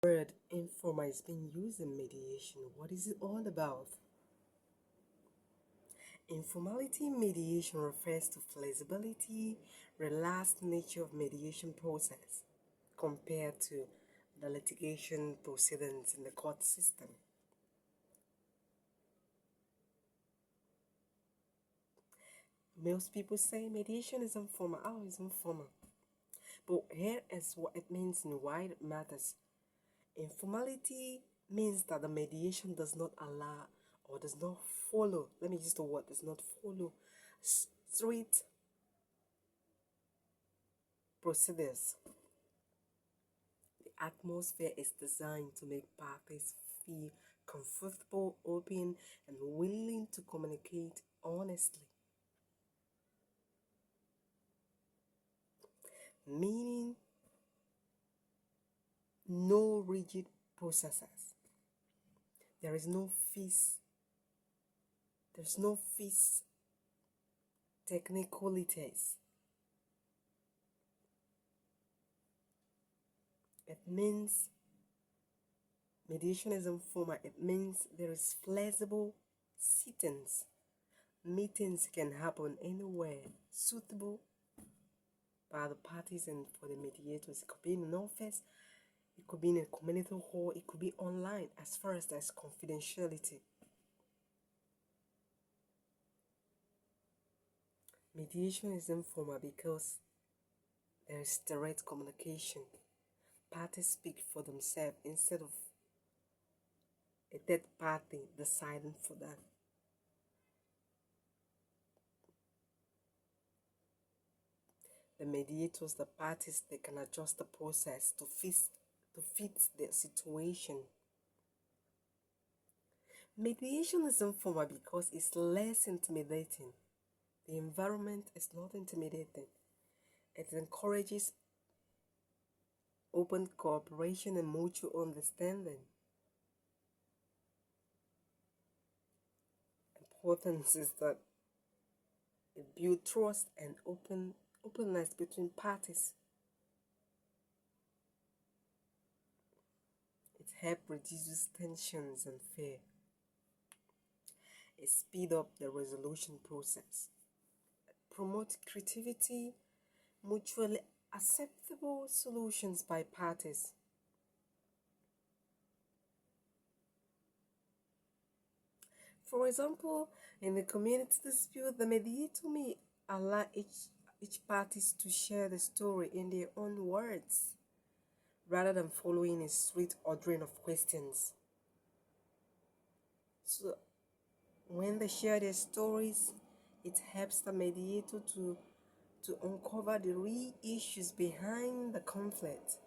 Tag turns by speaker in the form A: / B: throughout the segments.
A: Word informal is being used in mediation. What is it all about? Informality in mediation refers to flexibility, relaxed nature of mediation process compared to the litigation proceedings in the court system. Most people say mediation is informal. Oh, it's informal. But here is what it means and why it matters. Informality means that the mediation does not allow or does not follow, let me use the word, does not follow strict procedures. The atmosphere is designed to make parties feel comfortable, open, and willing to communicate honestly. Meaning, no rigid processes. There is no fixed, there's no fixed technicalities. It means mediation is informal. It means there is flexible sittings. Meetings can happen anywhere suitable by the parties and for the mediators. It could be in an office, it could be in a community hall, it could be online as far as there's confidentiality. Mediation is informal because there is direct communication. Parties speak for themselves instead of a third party deciding for them. The mediators, the parties, they can adjust the process to fit their situation. Mediation is informal because it's less intimidating. The environment is not intimidating. It encourages open cooperation and mutual understanding. Importance is that it builds trust and openness between parties. It helps reduce tensions and fear. It speeds up the resolution process. It promotes creativity, mutually acceptable solutions by parties. For example, in the community dispute, the mediator may allow each parties to share the story in their own words rather than following a strict ordering of questions. So when they share their stories, it helps the mediator to uncover the real issues behind the conflict.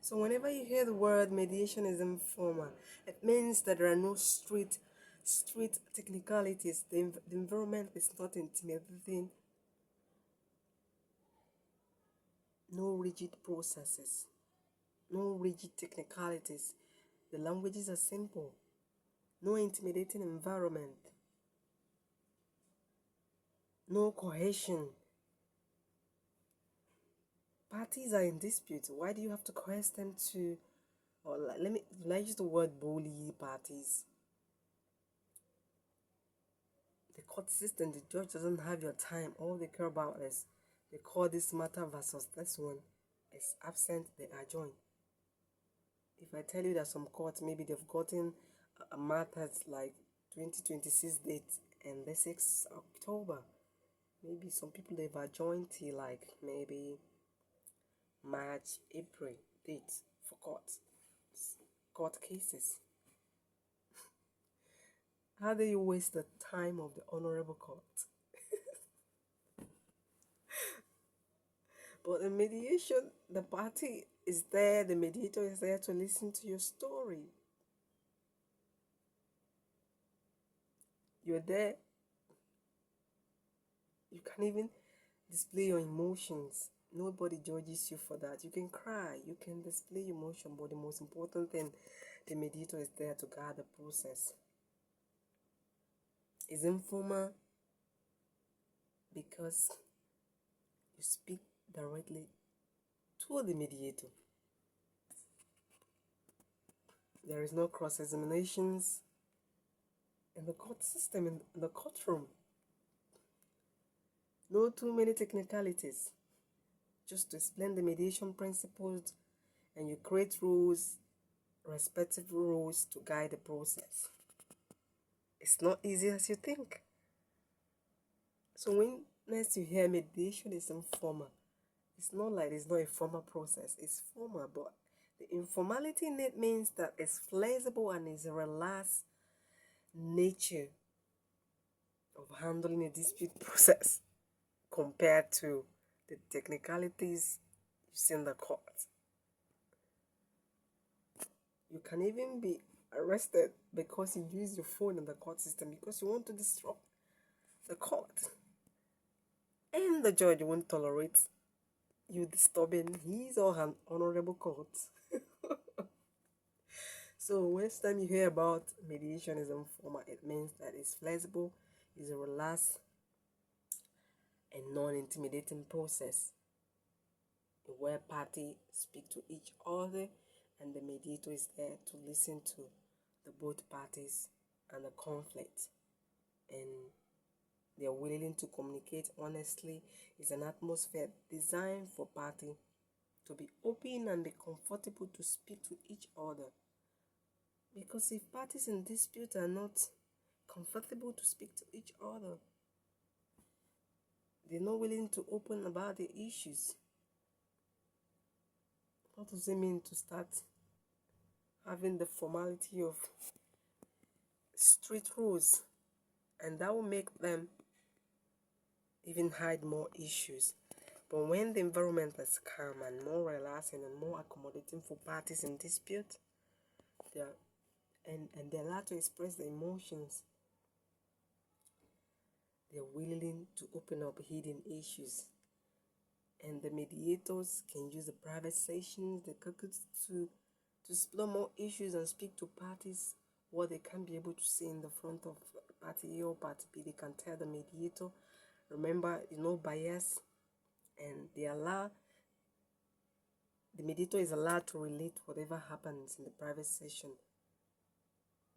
A: So whenever you hear the word mediation is informal, it means that there are no street technicalities. The environment is not intimidating. No rigid processes, no rigid technicalities. The languages are simple. No intimidating environment. No coercion. Parties are in dispute. Why do you have to coerce them to, or let me use the word bully parties? The court system, the judge doesn't have your time. All they care about is they call this matter versus this one is absent, they adjourn. If I tell you that some courts maybe they've gotten a matter like 2026 date and this is October, maybe some people they've adjourned till like maybe March, April date for court cases. How do you waste the time of the honorable court? But in mediation, the party is there, the mediator is there to listen to your story. You're there. You can even display your emotions. Nobody judges you for that. You can cry, you can display emotion, but the most important thing, the mediator is there to guide the process. It's informal because you speak directly to to the mediator. There is no cross-examinations in the court system, in the courtroom. No too many technicalities. Just to explain the mediation principles, and you create rules, respective rules to guide the process. It's not easy as you think. So when next you hear mediation is informal, it's not like it's not a formal process. It's formal, but the informality in it means that it's flexible and is a relaxed nature of handling a dispute process compared to the technicalities you see in the court. You can even be arrested because you use your phone in the court system because you want to disrupt the court. And the judge won't tolerate you disturbing his or her honorable court. So next time you hear about mediation is informal, it means that it's flexible, it's a relaxed and non-intimidating process where parties speak to each other and the mediator is there to listen to the both parties and the conflict, and they are willing to communicate honestly. It's an atmosphere designed for parties to be open and be comfortable to speak to each other. Because if parties in dispute are not comfortable to speak to each other, they're not willing to open about the issues, what does it mean to start having the formality of street rules? And that will make them even hide more issues. But when the environment is calm and more relaxing and more accommodating for parties in dispute, they're allowed to express their emotions. They're willing to open up hidden issues. And the mediators can use the private sessions, to explore more issues and speak to parties what they can't be able to say in the front of party A or party B. They can tell the mediator. Remember, no bias, and the mediator is allowed to relate whatever happens in the private session.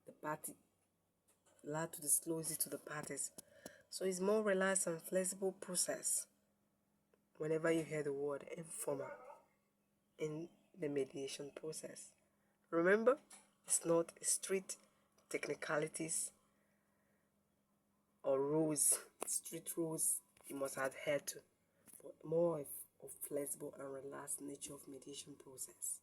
A: The party allowed to disclose it to the parties. So it's more relaxed and flexible process whenever you hear the word informal in the mediation process. Remember, it's not strict technicalities or rules, strict rules you must adhere to, but more of flexible and relaxed nature of mediation process.